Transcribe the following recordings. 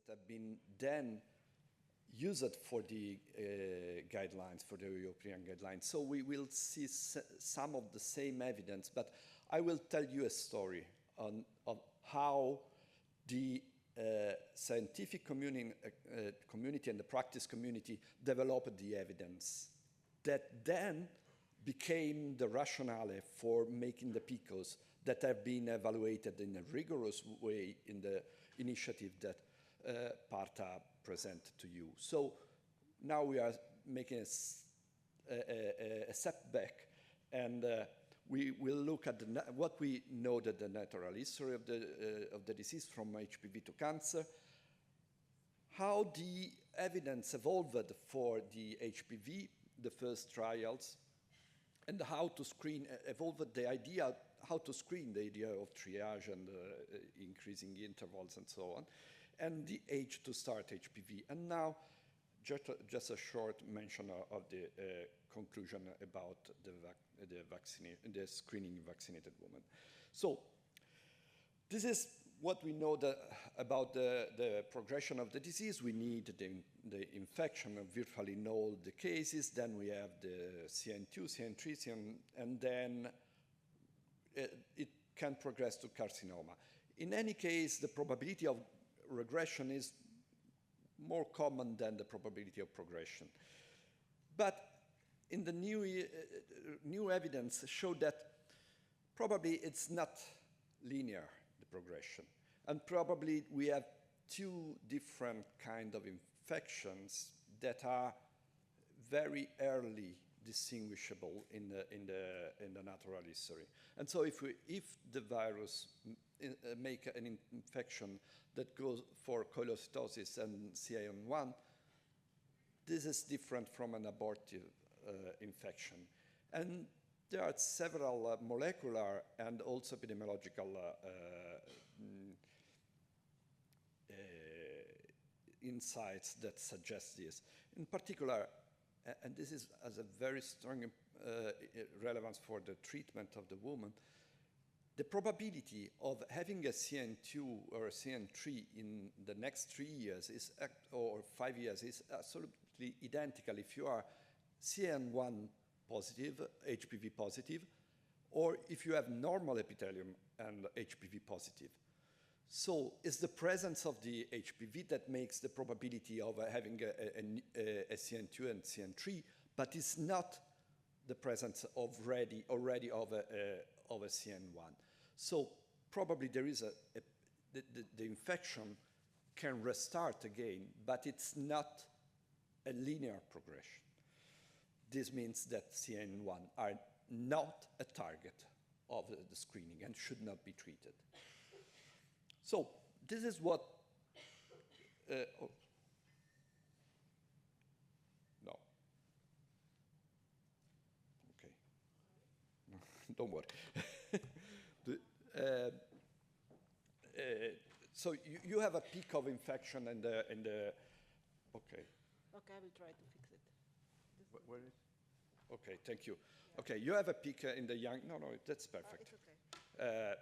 that have been then used for the guidelines, for the European guidelines. So we will see some of the same evidence, but I will tell you a story on how the scientific community and the practice community developed the evidence that then became the rationale for making the PICOs that have been evaluated in a rigorous way in the initiative that Partha presented to you. So now we are making a step back, and we will look at what we know that the natural history of the disease from HPV to cancer, how the evidence evolved for the HPV, the first trials, and how to screen, evolved the idea, how to screen, the idea of triage and increasing intervals and so on, and the age to start HPV. And now, just a short mention of the conclusion about the screening vaccinated women. So this is what we know about the progression of the disease. We need the infection of virtually in all the cases. Then we have the CN2, CN3, and then it can progress to carcinoma. In any case, the probability of regression is more common than the probability of progression. But in the new evidence showed that probably it's not linear, the progression. And probably we have two different kinds of infections that are very early distinguishable in the natural history. And so if the virus make an infection that goes for cholecystosis and CIN1, this is different from an abortive infection. And there are several molecular and also epidemiological insights that suggest this. In particular, and this has a very strong relevance for the treatment of the woman, the probability of having a CN2 or a CN3 in the next 3 years is, or 5 years is absolutely identical if you are CN1 positive, HPV positive, or if you have normal epithelium and HPV positive. So it's the presence of the HPV that makes the probability of having a CN2 and CN3, but it's not the presence of already of a CN1. So probably there is the infection can restart again, but it's not a linear progression. This means that CN1 are not a target of the screening and should not be treated. So this is what, oh, no, okay, no, don't worry. So you have a peak of infection and the okay. Okay, I will try to fix it. Where is? Okay, thank you. Yeah. Okay, you have a peak in the young. No, that's perfect. It's okay.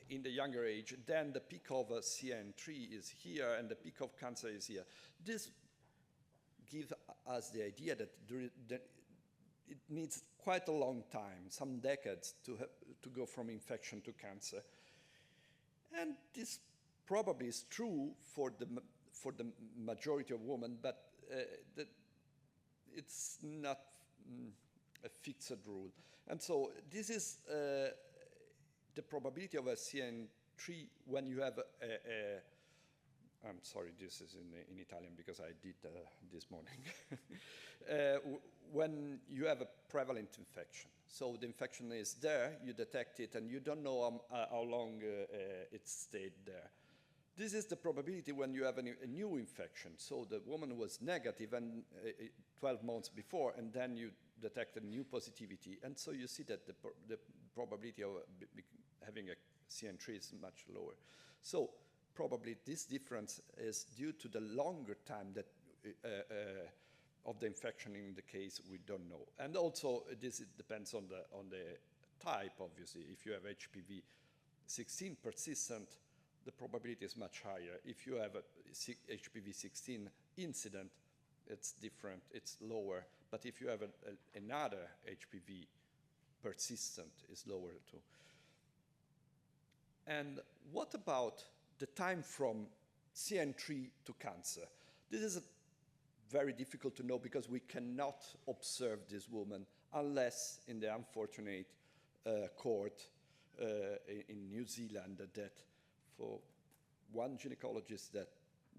In the younger age, then the peak of CN3 is here, and the peak of cancer is here. This gives us the idea that it needs quite a long time, some decades, to go from infection to cancer. And this probably is true for the majority of women, but it's not a fixed rule. And so this is the probability of a CN3 when you have I'm sorry, this is in Italian because I did this morning. When you have a prevalent infection. So the infection is there, you detect it, and you don't know how long it stayed there. This is the probability when you have a new infection. So the woman was negative and 12 months before, and then you detect a new positivity. And so you see that the probability of having a CN3 is much lower. So probably this difference is due to the longer time that of the infection in the case we don't know. And also this depends on the type, obviously. If you have HPV 16 persistent, the probability is much higher. If you have a HPV-16 incident, it's different, it's lower. But if you have another HPV persistent, it's lower too. And what about the time from CN3 to cancer? This is very difficult to know because we cannot observe this woman unless in the unfortunate court in New Zealand that for one gynecologist that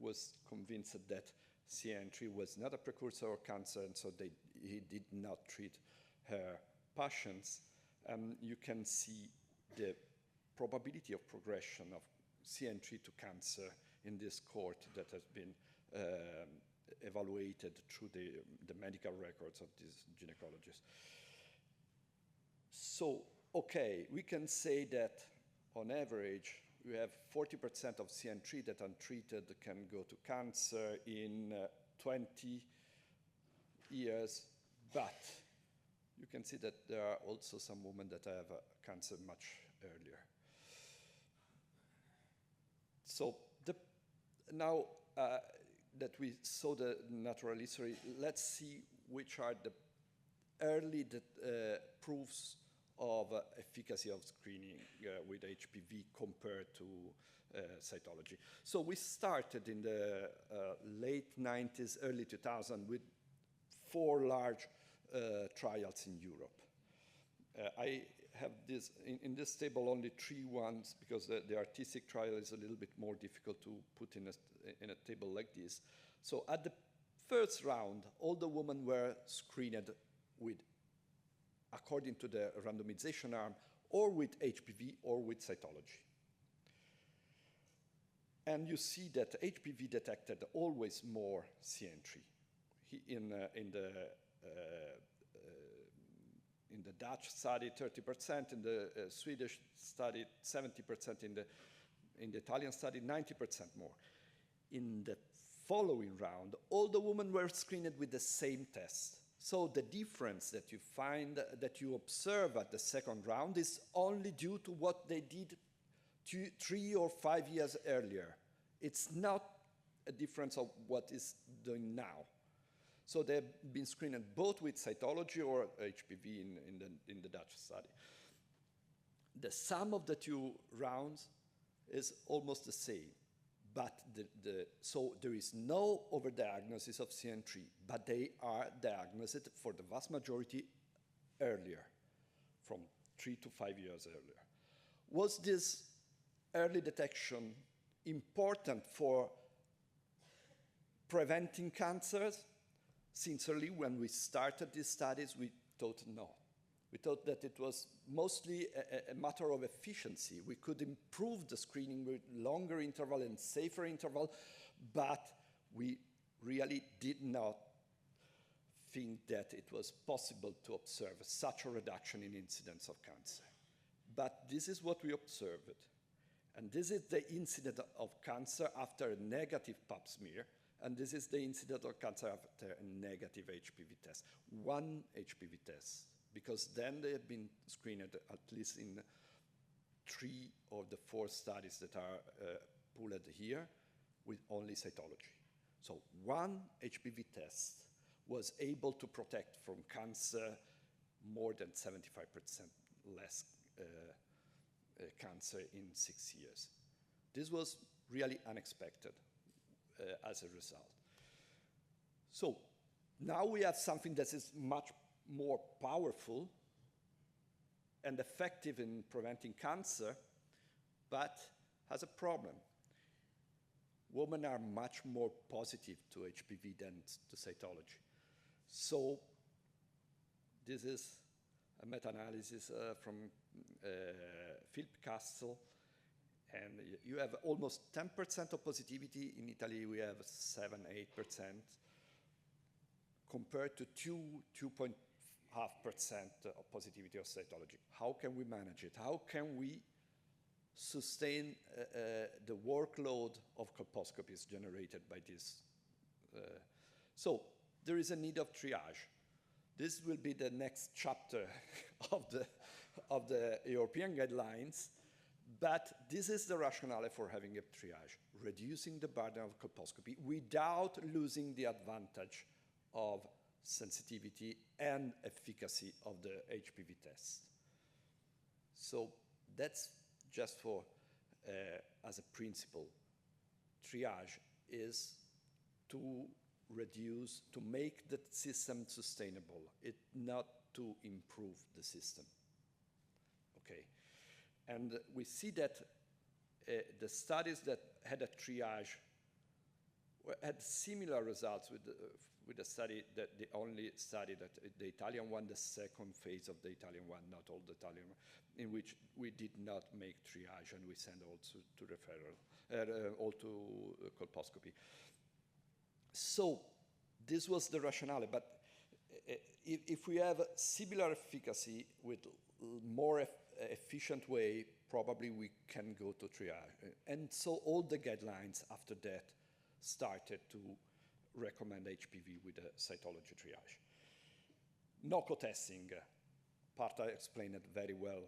was convinced that CN3 was not a precursor of cancer, and so he did not treat her patients, you can see the probability of progression of CN3 to cancer in this court that has been evaluated through the medical records of this gynecologist. So, okay, we can say that on average, we have 40% of CN3 that untreated can go to cancer in 20 years, but you can see that there are also some women that have cancer much earlier. So now that we saw the natural history, let's see which are the early proofs of efficacy of screening with HPV compared to cytology. So we started in the late 90s, early 2000 with 4 large trials in Europe. I have this, in this table only 3 ones because the artistic trial is a little bit more difficult to put in a table like this. So at the first round, all the women were screened with, according to the randomization arm, or with HPV or with cytology. And you see that HPV detected always more CN3. In the Dutch study, 30%, in the Swedish study, 70%, in the Italian study, 90% more. In the following round, all the women were screened with the same test. So the difference that you find, that you observe at the second round is only due to what they did 3 or 5 years earlier. It's not a difference of what is doing now. So they've been screened both with cytology or HPV in the Dutch study. The sum of the 2 rounds is almost the same, but so there is no overdiagnosis of CN3, but they are diagnosed for the vast majority earlier, from 3 to 5 years earlier. Was this early detection important for preventing cancers? Sincerely, when we started these studies, we thought no. We thought that it was mostly a matter of efficiency. We could improve the screening with longer interval and safer interval, but we really did not think that it was possible to observe such a reduction in incidence of cancer. But this is what we observed. And this is the incidence of cancer after a negative pap smear. And this is the incidence of cancer after a negative HPV test. 1 HPV test, because then they have been screened at least in 3 of the 4 studies that are pulled here with only cytology. So 1 HPV test was able to protect from cancer more than 75% less cancer in 6 years. This was really unexpected. As a result. So now we have something that is much more powerful and effective in preventing cancer, but has a problem. Women are much more positive to HPV than to cytology. So this is a meta-analysis from Philip Castle. And you have almost 10% of positivity. In Italy, we have 7–8%, compared to 2.5% of positivity of cytology. How can we manage it? How can we sustain the workload of colposcopies generated by this? So there is a need of triage. This will be the next chapter of the European guidelines. But this is the rationale for having a triage, reducing the burden of colposcopy without losing the advantage of sensitivity and efficacy of the HPV test. So that's just for, as a principle, triage is to reduce, to make the system sustainable, not to improve the system. Okay, and we see that the studies that had a triage had similar results with the study, that the only study that the Italian one, the second phase of the Italian one, not all the Italian one, in which we did not make triage and we send also to referral, all to colposcopy. So this was the rationale, but if we have similar efficacy with more efficient way, probably we can go to triage. And so all the guidelines after that started to recommend HPV with a cytology triage. No co-testing, Parta explained it very well,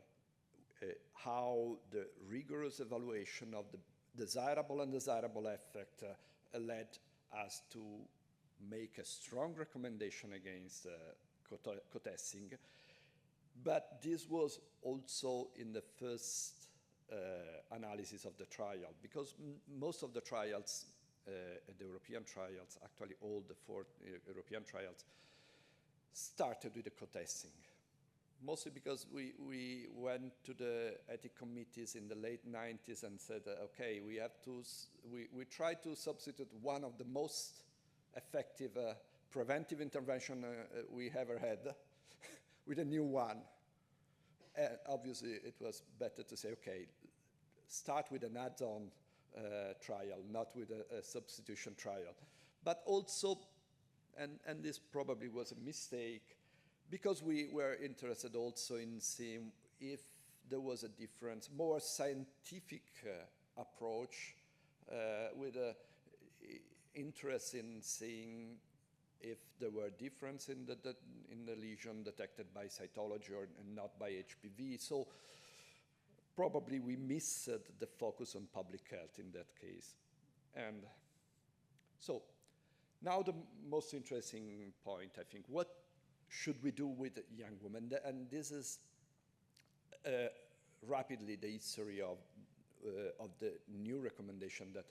how the rigorous evaluation of the desirable and undesirable effect led us to make a strong recommendation against co-testing. But this was also in the first analysis of the trial, because most of the trials, the European trials, actually all the 4 European trials, started with the co-testing. Mostly because we went to the ethic committees in the late 90s and said, okay, we have to, we tried to substitute one of the most effective preventive intervention we ever had with a new one. And obviously, it was better to say, okay, start with an add-on trial, not with a substitution trial. But also, and this probably was a mistake, because we were interested also in seeing if there was a difference, more scientific approach with an interest in seeing if there were difference in the lesion detected by cytology and not by HPV. So probably we missed the focus on public health in that case. And so now the most interesting point, I think, what should we do with young women? And this is rapidly the history of the new recommendation that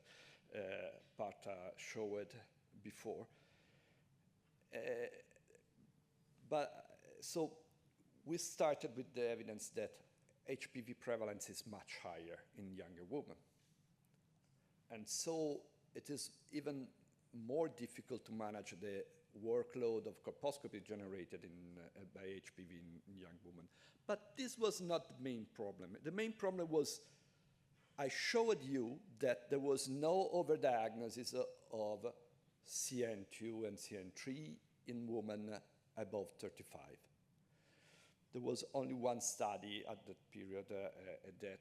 Parta showed before. So we started with the evidence that HPV prevalence is much higher in younger women. And so it is even more difficult to manage the workload of colposcopy generated by HPV in young women. But this was not the main problem. The main problem was I showed you that there was no overdiagnosis of CN2 and CN3 in women above 35. There was only one study at that period that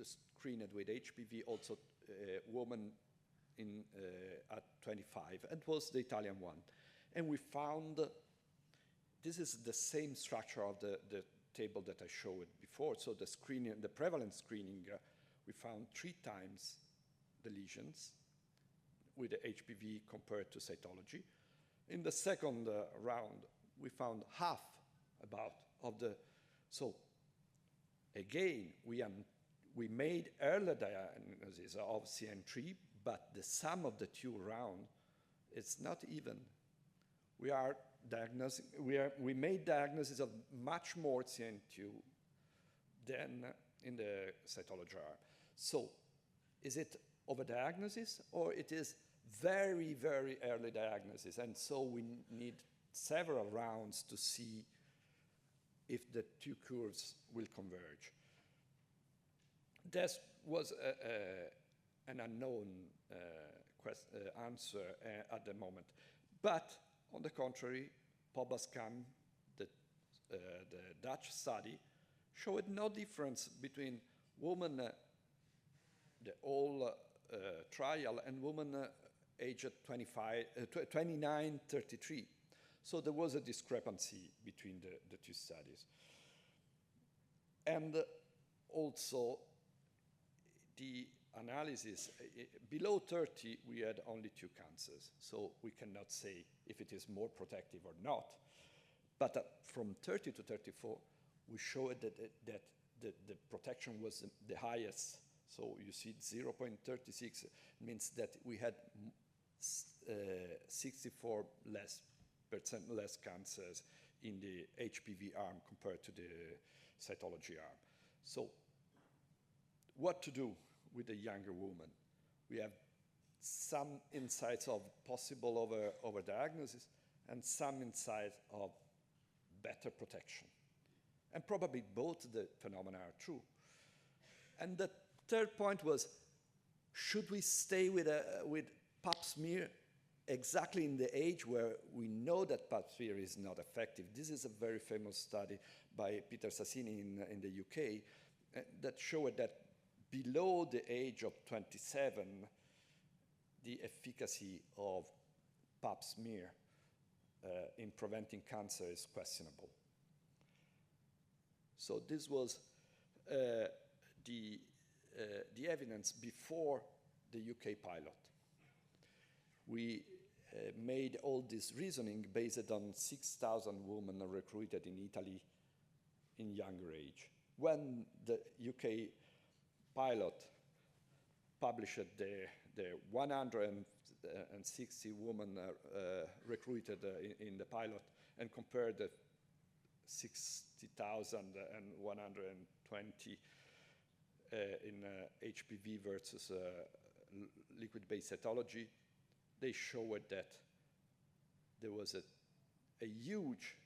screened with HPV, also women at 25, and it was the Italian one. And we found, this is the same structure of the table that I showed before. So the screening, the prevalence screening, we found 3 times the lesions with the HPV compared to cytology. In the second round, we found half about of the, so again, we made early diagnosis of CN3, but the sum of the 2 rounds, it's not even. We are diagnosing, we made diagnosis of much more CN2 than in the cytology arm. So is it overdiagnosis, or it is very, very early diagnosis? And so we need several rounds to see if the 2 curves will converge. This was an unknown answer at the moment. But on the contrary, POBASCAN, the Dutch study, showed no difference between women, the whole trial, and women aged 29, 33. So there was a discrepancy between the 2 studies. And also, the analysis, below 30, we had only 2 cancers. So we cannot say if it is more protective or not. But from 30 to 34, we showed that the protection was the highest. So you see 0.36 means that we had 64% less cancers in the HPV arm compared to the cytology arm. So what to do with a younger woman? We have some insights of possible overdiagnosis and some insights of better protection. And probably both the phenomena are true. And the third point was, should we stay with pap smear exactly in the age where we know that pap smear is not effective? This is a very famous study by Peter Sassini in the UK that showed that below the age of 27, the efficacy of pap smear in preventing cancer is questionable. So this was the evidence before the UK pilot. We made all this reasoning based on 6,000 women recruited in Italy in younger age. When the UK pilot published the 160 women recruited in the pilot and compared the 60,120 in HPV versus liquid-based cytology, they showed that there was a huge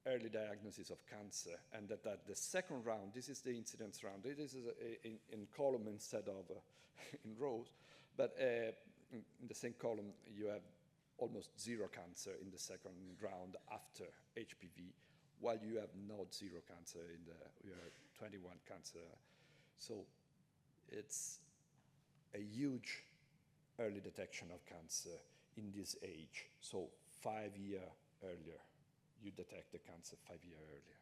early diagnosis of cancer, and that at the second round, this is the incidence round, this is in column instead of in rows, but in the same column you have almost 0 cancer in the second round after HPV, while you have not 0 cancer in you have 21 cancer. So it's a huge early detection of cancer in this age. So 5 years earlier, you detect the cancer 5 years earlier.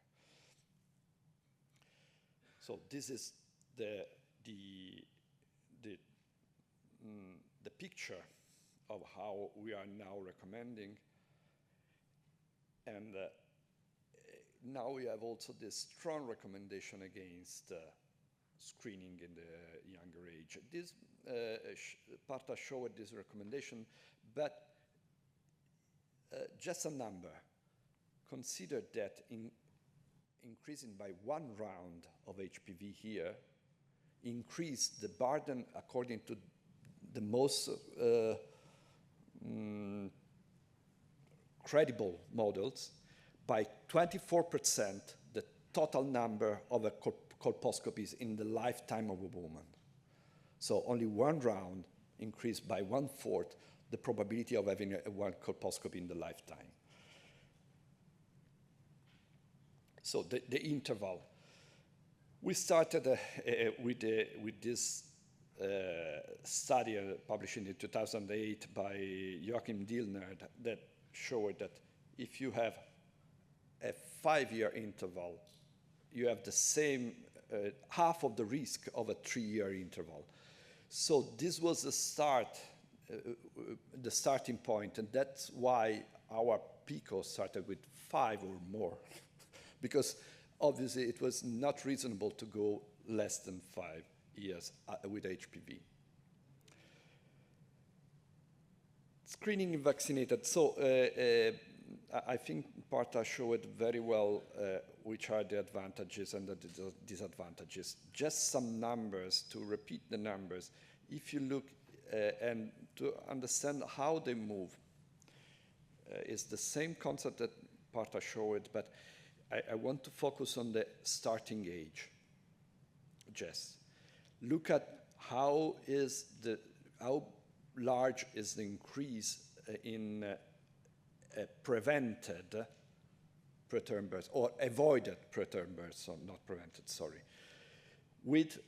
So this is the picture of how we are now recommending. And now we have also this strong recommendation against screening in the younger age. This Parta showed this recommendation, but just a number. Consider that increasing by 1 round of HPV here increased the burden, according to the most credible models, by 24% the total number of colposcopies in the lifetime of a woman. So only 1 round increased by 1/4 the probability of having one colposcopy in the lifetime. So the interval. We started with this study published in 2008 by Joachim Dillner that showed that if you have a 5-year interval, you have the same, half of the risk of a 3-year interval. So this was the starting point, and that's why our PICO started with 5 or more. Because obviously it was not reasonable to go less than 5 years with HPV. Screening in vaccinated. So I think Parta showed very well which are the advantages and the disadvantages. Just some numbers, to repeat the numbers. If you look and to understand how they move, it's the same concept that Parta showed, but I want to focus on the starting age. Just look at how large is the increase in prevented preterm births, or avoided preterm births, so not prevented, sorry. With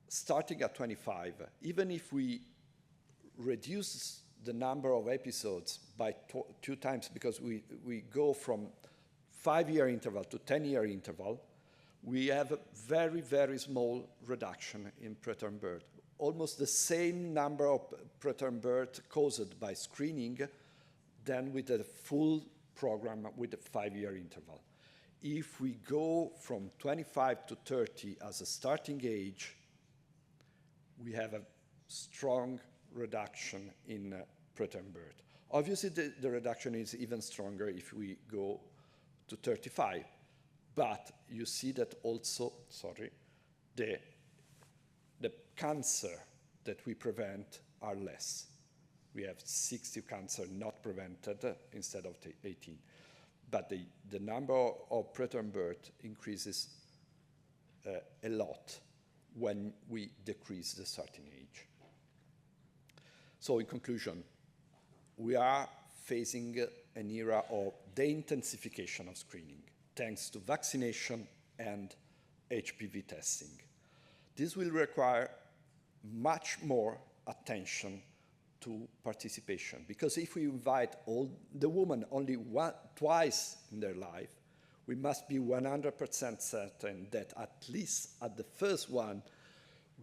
starting at 25, even if we reduce the number of episodes by 2 times, because we go from 5-year interval to 10-year interval, we have a very, very small reduction in preterm birth. Almost the same number of preterm birth caused by screening than with the full program with a 5-year interval. If we go from 25 to 30 as a starting age, we have a strong reduction in preterm birth. Obviously, the reduction is even stronger if we go to 35. But you see that also, the cancer that we prevent are less. We have 60 cancer not prevented instead of 18. But the number of preterm birth increases a lot when we decrease the starting age. So in conclusion, we are facing an era of the intensification of screening, thanks to vaccination and HPV testing. This will require much more attention to participation, because if we invite all the women only twice in their life, we must be 100% certain that at least at the first one,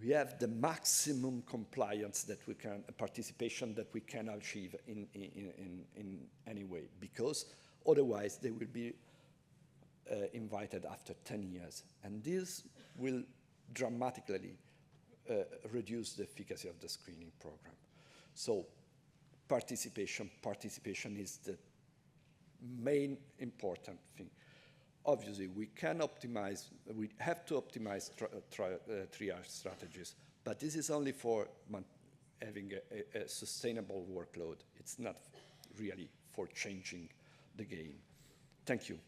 we have the maximum compliance that we can, participation that we can achieve in any way, because otherwise they will be invited after 10 years. And this will dramatically reduce the efficacy of the screening program. So participation is the main important thing. Obviously, we can optimize, we have to optimize triage strategies, but this is only for having a sustainable workload. It's not really for changing the game. Thank you.